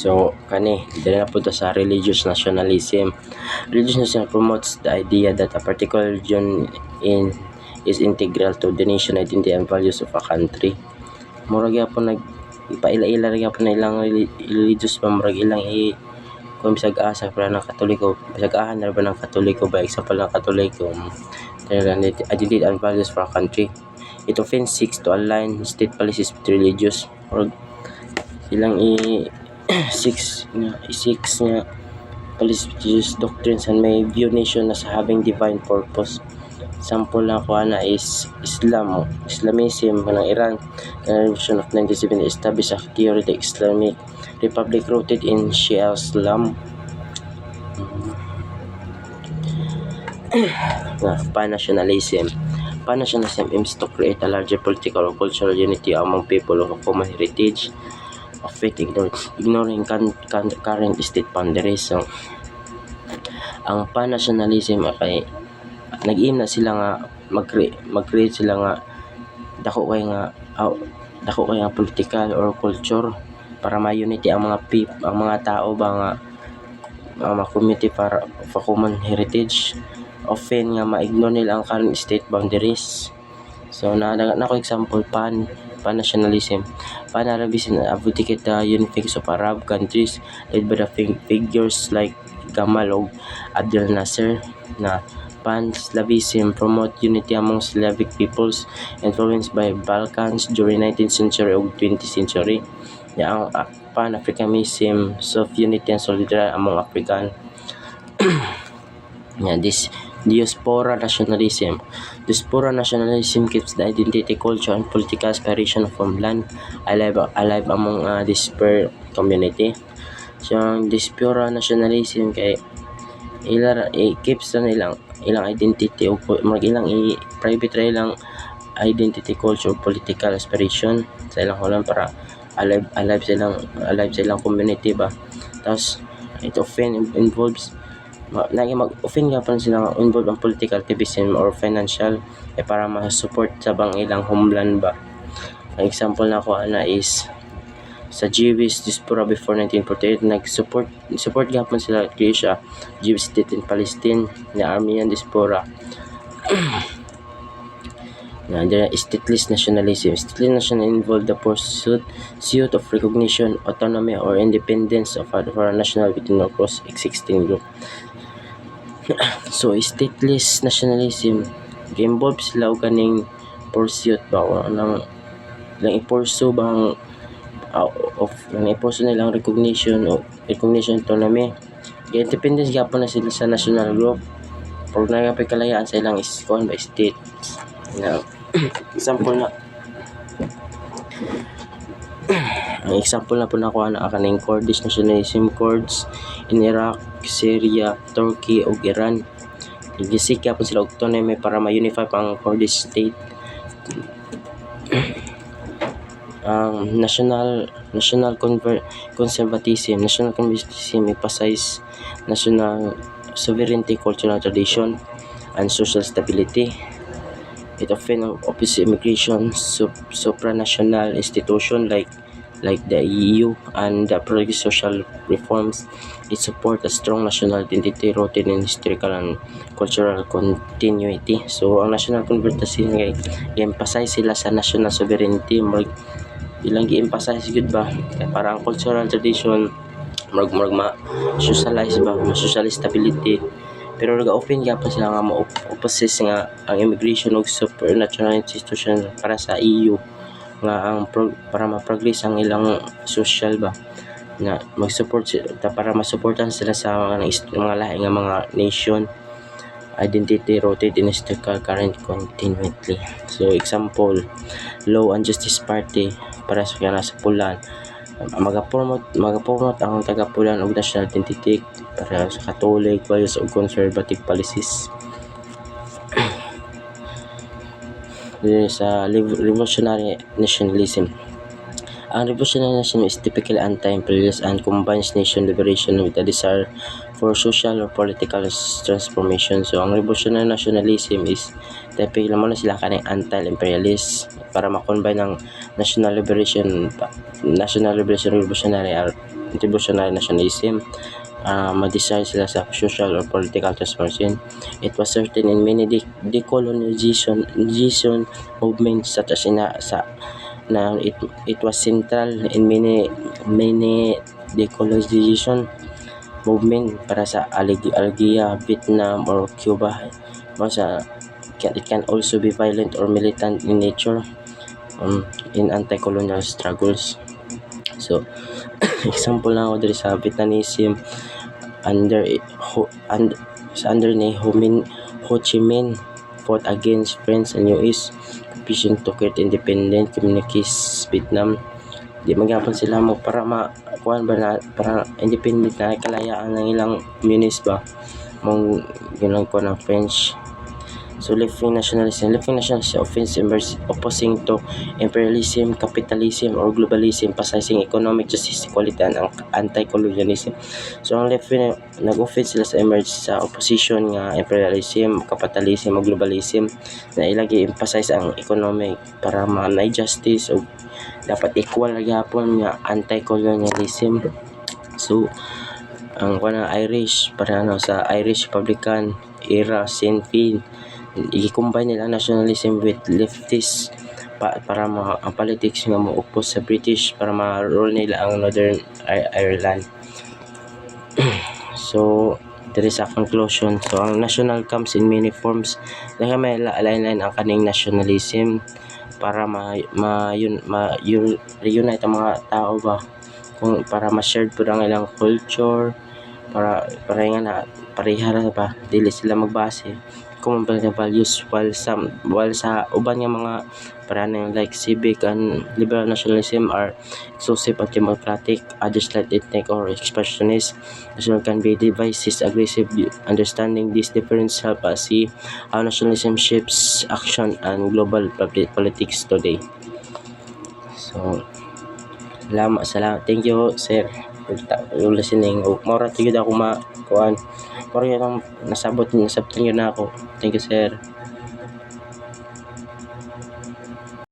So dali na po to sa religious nationalism. Religious nationalism promotes the idea that a particular religion is integral to the nation identity and values of a country. Murag gyapon ipaila-ila ra gyapon na ilang religious pa, murag ilang kung bisag-asa para ng Katoliko, bisag-ahan na ba ng Katoliko ba, example ng Katoliko, identity and values for a country. It often seeks to align state policies with religious, or silang seeks nga policies, doctrines, and may view nation as having divine purpose. Sample na ko na is Islamism ng Iran. The Revolution of 1970 established a theoretic Islamic republic rooted in Shia Islam. Pan-nationalism. Pan-nationalism aims to create a larger political or cultural unity among people of a common heritage of faith, ignoring current state boundaries. So, ang pan-nationalism ay nag-aim na sila nga mag-create sila nga dako kay nga political or culture para ma-unity ang mga tao ba nga mga community para for common heritage. Often nga ma-ignore nila ang current state boundaries. So na ko example pan-nationalism. Pan-Arabism advocate the unification of Arab countries led by the figures like Gamal o Abdel Nasser. Na Pan-Slavism promote unity among Slavic peoples influenced by Balkans during 19th century o 20th century. Ang Pan-Africanism soft unity and solidarity among African. This diaspora nationalism. Diaspora nationalism keeps the identity, culture, and political aspiration of homeland alive among dispersed community. So, ang diaspora nationalism kay keeps na ilang identity o ilang private ra ilang identity, culture, political aspiration sa ilang homeland para alive sa ilang community ba. Tapos it often involves mag-offend gapon sila involved ang political activism or financial para ma-support sa bang ilang homeland ba. Ang example na ko ana is sa Jewish diaspora before 1948 support gapon sila Croatia Jewish state in Palestine na Armenian diaspora. Stateless nationalism. Stateless nationalism involve the pursuit of recognition, autonomy, or independence for a national within or cross existing group. So stateless nationalism involves sila og kaning pursuit ba ng i-pursue bang of i-pursue nilang recognition autonomy, independence gyapon na sila sa national group or nagapay kalayaan sa ilang iskon by state. Example na po na kuha na kaning Kurdish nationalism. Kurds in Iraq, Syria, Turkey ug Iran igisik gyapon sila og autonomy para ma-unify pang Kurdish state. National conservatism emphasize national sovereignty, cultural tradition, and social stability. It often opposes immigration, supranational institutions like the EU and the progressive social reforms. It supports a strong national identity rooted in historical and cultural continuity. So, ang national conservatism i-emphasize sila sa national sovereignty. Ilang i-emphasize gud ba kay para ang cultural tradition murag ma-socialize ba, ma-social stability. Pero nag-open gyapon sila nga ma-oppose nga ang immigration ug supranational institution para sa EU nga para ma-progress ang ilang social ba na mag-support para masuportahan sila sa mga lahi nga mga nation identity rooted in historical current continuity. So example, Law and Justice Party para sa pulan magapromote ang taga-pulan og national identity para sa Catholic values ug conservative policies. Sa revolutionary nationalism. Ang revolutionary nationalism is typically anti-imperialist and combines nation liberation with a desire for social or political transformation. So, ang revolutionary nationalism is typically naman sila kaning anti-imperialist para ma-combine ang national liberation revolutionary revolutionary nationalism. Ma-desire sila sa social or political transformation. It was certain in many decolonization movements such as it was central in many decolonization movement para sa Algeria, Vietnam, or Cuba. It can also be violent or militant in nature in anti-colonial struggles. So, example na ako diri sa Vietnamesism under ni Ho Chi Minh fought against French and US occupation to create independent communities Vietnam. Di magyapon sila mo para para independent na kalayaan ng ilang communities ba mong ginang ko ng French. So left-wing nationalism opposing to imperialism, capitalism, or globalism, emphasizing economic justice, equality, and anti-colonialism. So ang left-wing nag-offend sila sa emerge sa opposition nga imperialism, capitalism, o globalism, na ilagi emphasize ang economic para ma-nay justice o dapat equal gyapon nga anti-colonialism. So ang Irish para sa Irish Republican era, Sinn Féin, i-combine nila nationalism with leftist para ang politics nga mo-oppose sa British para ma-rule nila ang Northern Ireland. So there is a conclusion. So ang national comes in many forms. Dahil may lain-lain ang kaning nationalism para reunite ang mga tao ba, kung para ma-share po ang ilang culture, para nga na parehara ba, dili sila magbase common values, while sa uban nga mga paraan like civic and liberal nationalism are exclusive and democratic, others like ethnic or expressionist. National can be divisive, aggressive. Understanding these differences help us see how nationalism shapes action and global politics today. So salamat. Thank you, sir, for listening. Mora to yun ako kuan. Mora yun ang nasabot yun na ako. Thank you, sir.